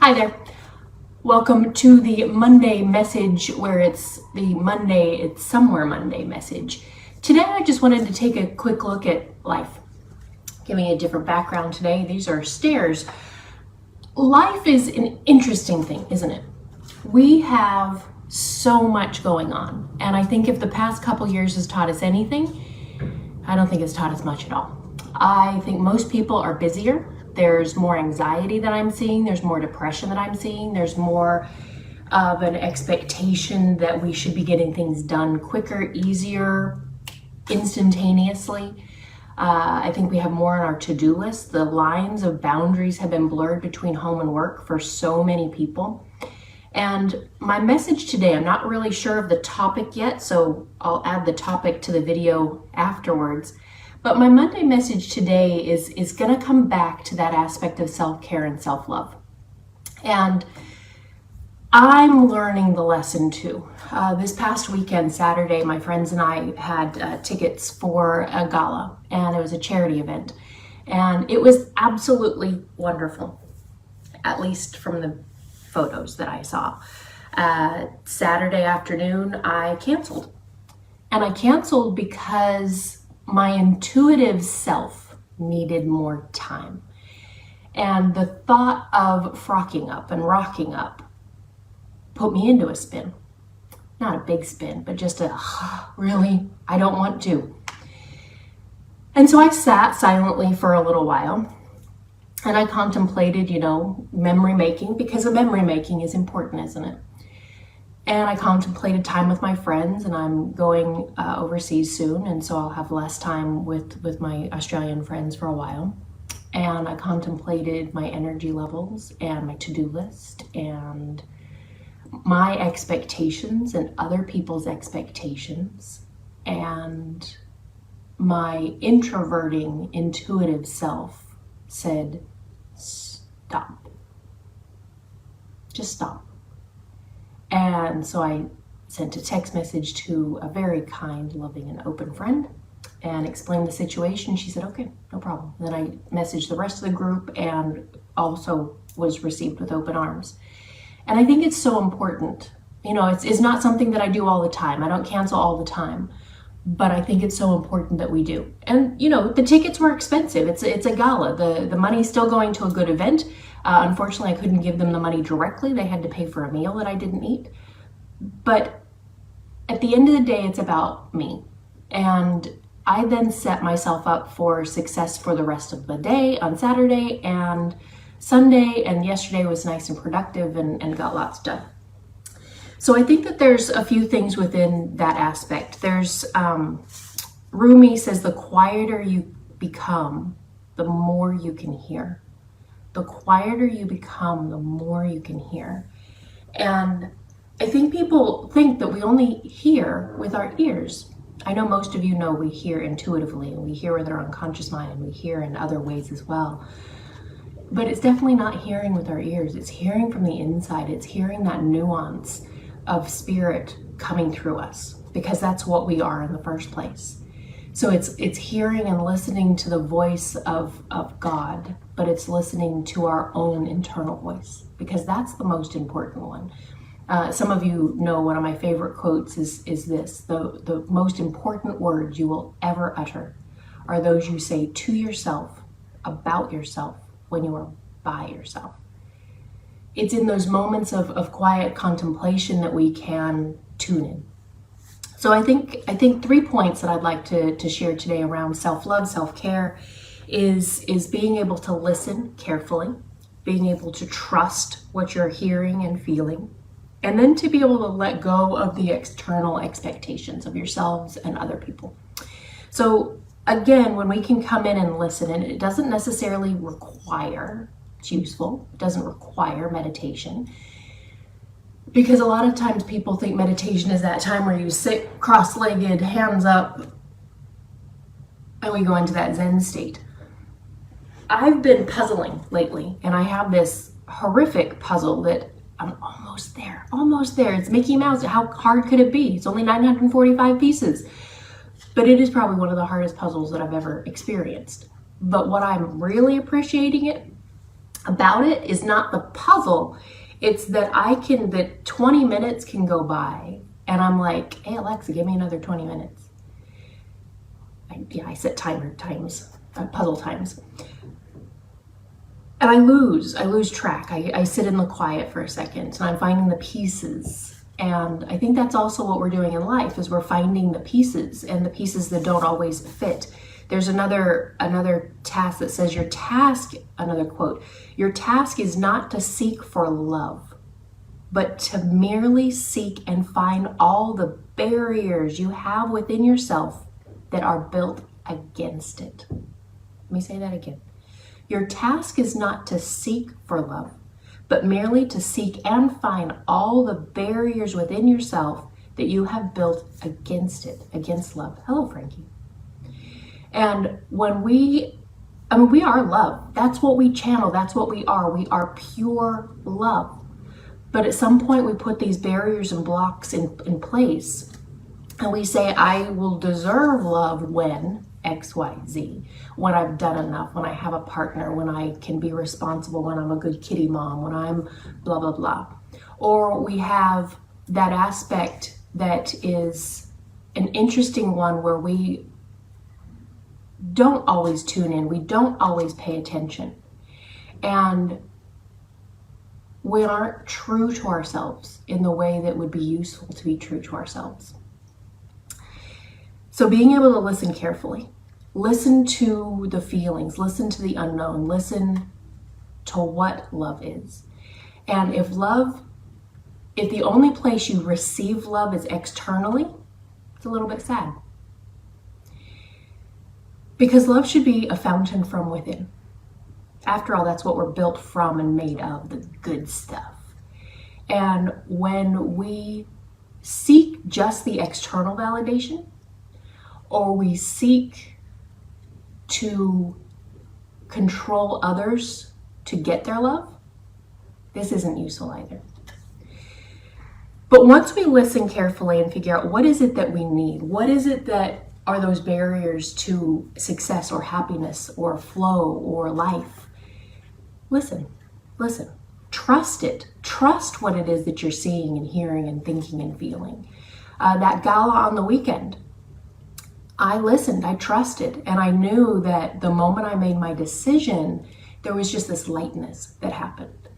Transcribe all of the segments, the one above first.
Hi there. Welcome to the Monday message where it's somewhere Monday message. Today I just wanted to take a quick look at life, giving a different background today. These are stairs. Life is an interesting thing, isn't it? We have so much going on, and I think if the past couple years has taught us anything, I don't think it's taught us much at all. I think most people are busier. There's more anxiety that I'm seeing. There's more depression that I'm seeing. There's more of an expectation that we should be getting things done quicker, easier, instantaneously. I think we have more on our to-do list. The lines of boundaries have been blurred between home and work for so many people. And my message today, I'm not really sure of the topic yet, so I'll add the topic to the video afterwards. But my Monday message today is going to come back to that aspect of self-care and self-love. And I'm learning the lesson too. This past weekend, Saturday, my friends and I had tickets for a gala, and it was a charity event. And it was absolutely wonderful, at least from the photos that I saw. Saturday afternoon, I canceled. And I canceled because my intuitive self needed more time. And the thought of frocking up and rocking up put me into a spin. Not a big spin, but just really, I don't want to. And so I sat silently for a little while and I contemplated, memory making, because the memory making is important, isn't it? And I contemplated time with my friends, and I'm going overseas soon, and so I'll have less time with my Australian friends for a while. And I contemplated my energy levels and my to-do list and my expectations and other people's expectations, and my introverting, intuitive self said, stop. Just stop. And so I sent a text message to a very kind, loving, and open friend and explained the situation. She said, okay, no problem. And then I messaged the rest of the group and also was received with open arms. And I think it's so important. It's not something that I do all the time. I don't cancel all the time. But I think it's so important that we do. And, the tickets were expensive. It's a gala. The money's still going to a good event. Unfortunately, I couldn't give them the money directly. They had to pay for a meal that I didn't eat. But at the end of the day, it's about me. And I then set myself up for success for the rest of the day on Saturday and Sunday. And yesterday was nice and productive and got lots done. So I think that there's a few things within that aspect. There's, Rumi says, the quieter you become, the more you can hear. The quieter you become, the more you can hear. And I think people think that we only hear with our ears. I know most of you know we hear intuitively, and we hear with our unconscious mind, and we hear in other ways as well. But it's definitely not hearing with our ears. It's hearing from the inside. It's hearing that nuance of spirit coming through us, because that's what we are in the first place. So it's hearing and listening to the voice of God, but it's listening to our own internal voice, because that's the most important one. Some of you know one of my favorite quotes is this: the most important words you will ever utter are those you say to yourself, about yourself, when you are by yourself. It's in those moments of quiet contemplation that we can tune in. So I think 3 points that I'd like to share today around self-love, self-care is being able to listen carefully, being able to trust what you're hearing and feeling, and then to be able to let go of the external expectations of yourselves and other people. So again, when we can come in and listen, and it doesn't necessarily require, it's useful, it doesn't require meditation. Because a lot of times people think meditation is that time where you sit cross-legged, hands up, and we go into that Zen state. I've been puzzling lately, and I have this horrific puzzle that I'm almost there. It's Mickey Mouse. How hard could it be? It's only 945 pieces. But it is probably one of the hardest puzzles that I've ever experienced. But what I'm really appreciating it about it is not the puzzle. It's that that 20 minutes can go by and I'm like, hey Alexa, give me another 20 minutes. I set puzzle times. And I lose track. I sit in the quiet for a second and I'm finding the pieces. And I think that's also what we're doing in life, is we're finding the pieces, and the pieces that don't always fit. There's another task that says another quote, your task is not to seek for love, but to merely seek and find all the barriers you have within yourself that are built against it. Let me say that again. Your task is not to seek for love, but merely to seek and find all the barriers within yourself that you have built against it, against love. Hello, Frankie. And we are love. That's what we channel. That's what we are. We are pure love. But at some point we put these barriers and blocks in place. And we say, I will deserve love when X, Y, Z, when I've done enough, when I have a partner, when I can be responsible, when I'm a good kitty mom, when I'm blah, blah, blah. Or we have that aspect that is an interesting one where we don't always tune in, we don't always pay attention, and we aren't true to ourselves in the way that would be useful to be true to ourselves. So being able to listen carefully, listen to the feelings, listen to the unknown, listen to what love is. And if the only place you receive love is externally, it's a little bit sad. Because love should be a fountain from within. After all, that's what we're built from and made of, the good stuff. And when we seek just the external validation, or we seek to control others to get their love, this isn't useful either. But once we listen carefully and figure out what is it that we need, what is it that are those barriers to success or happiness or flow or life, listen, trust it. Trust what it is that you're seeing and hearing and thinking and feeling. That gala on the weekend, I listened, I trusted, and I knew that the moment I made my decision, there was just this lightness that happened.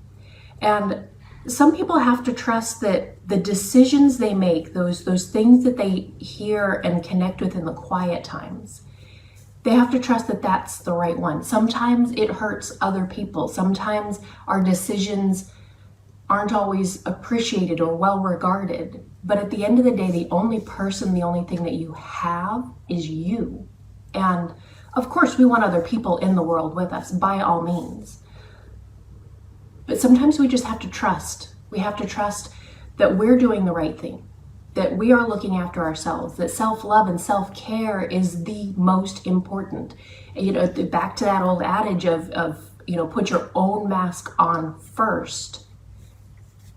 And some people have to trust that the decisions they make, those things that they hear and connect with in the quiet times, they have to trust that that's the right one. Sometimes it hurts other people. Sometimes our decisions aren't always appreciated or well regarded. But at the end of the day, the only thing that you have is you. And of course, we want other people in the world with us, by all means. But sometimes we just have to trust. We have to trust that we're doing the right thing, that we are looking after ourselves, that self-love and self-care is the most important. Back to that old adage of put your own mask on first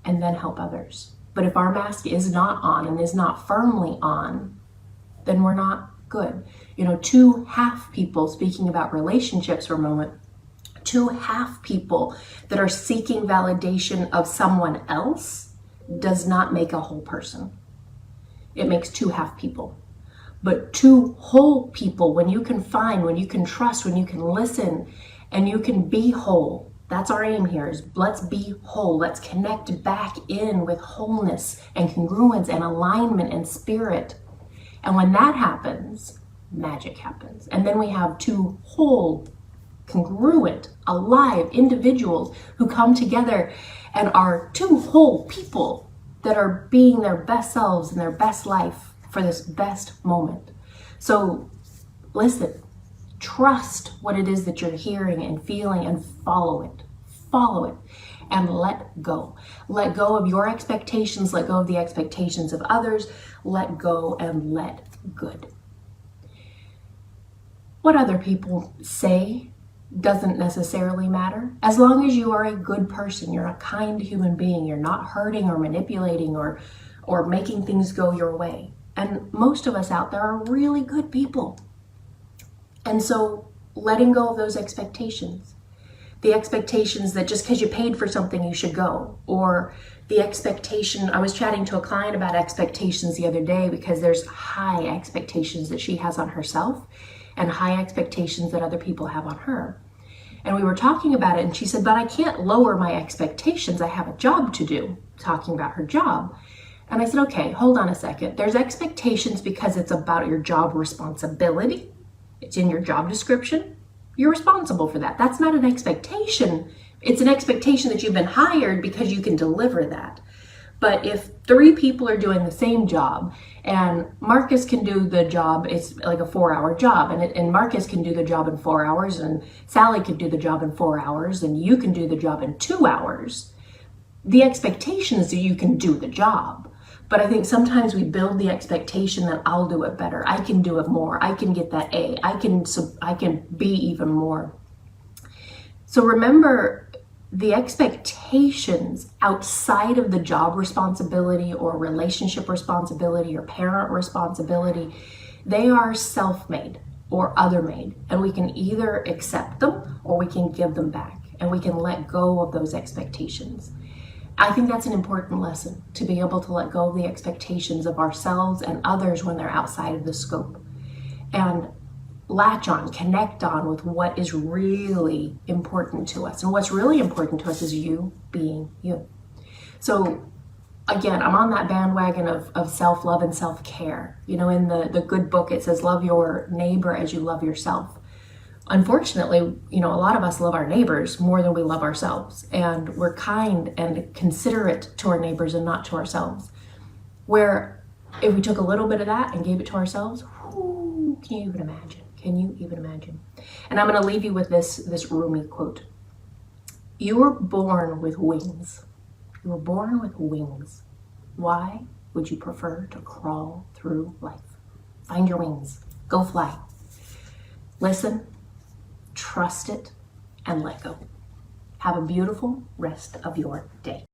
and then help others. But if our mask is not on and is not firmly on, then we're not good. Two half people, speaking about relationships for a moment, two half people that are seeking validation of someone else does not make a whole person. It makes two half people. But two whole people, when you can find, when you can trust, when you can listen, and you can be whole. That's our aim here, is let's be whole. Let's connect back in with wholeness and congruence and alignment and spirit. And when that happens, magic happens. And then we have two whole, congruent, alive individuals who come together and are two whole people that are being their best selves and their best life for this best moment. So listen, trust what it is that you're hearing and feeling and follow it. Follow it and let go. Let go of your expectations, let go of the expectations of others, let go and let good. What other people say doesn't necessarily matter. As long as you are a good person, you're a kind human being, you're not hurting or manipulating or making things go your way. And most of us out there are really good people. And so letting go of those expectations, the expectations that just because you paid for something you should go, or the expectation. I was chatting to a client about expectations the other day because there's high expectations that she has on herself and high expectations that other people have on her. And we were talking about it, and she said, but I can't lower my expectations. I have a job to do, talking about her job. And I said, okay, hold on a second. There's expectations because it's about your job responsibility. It's in your job description. You're responsible for that. That's not an expectation. It's an expectation that you've been hired because you can deliver that. But if 3 people are doing the same job, and Marcus can do the job, it's like a 4-hour job, and Marcus can do the job in 4 hours, and Sally can do the job in 4 hours, and you can do the job in 2 hours, the expectation is that you can do the job. But I think sometimes we build the expectation that I'll do it better, I can do it more, I can get that A, I can be even more. So remember, the expectations outside of the job responsibility or relationship responsibility or parent responsibility, they are self-made or other-made, and we can either accept them or we can give them back, and we can let go of those expectations. I think that's an important lesson, to be able to let go of the expectations of ourselves and others when they're outside of the scope, and latch on, connect on with what is really important to us. And what's really important to us is you being you. So again, I'm on that bandwagon of self-love and self-care. You know, in the good book, it says, love your neighbor as you love yourself. Unfortunately, you know, a lot of us love our neighbors more than we love ourselves. And we're kind and considerate to our neighbors and not to ourselves. Where if we took a little bit of that and gave it to ourselves, whoo, can you even imagine? Can you even imagine? And I'm going to leave you with this Rumi quote. You were born with wings. You were born with wings. Why would you prefer to crawl through life? Find your wings. Go fly. Listen, trust it, and let go. Have a beautiful rest of your day.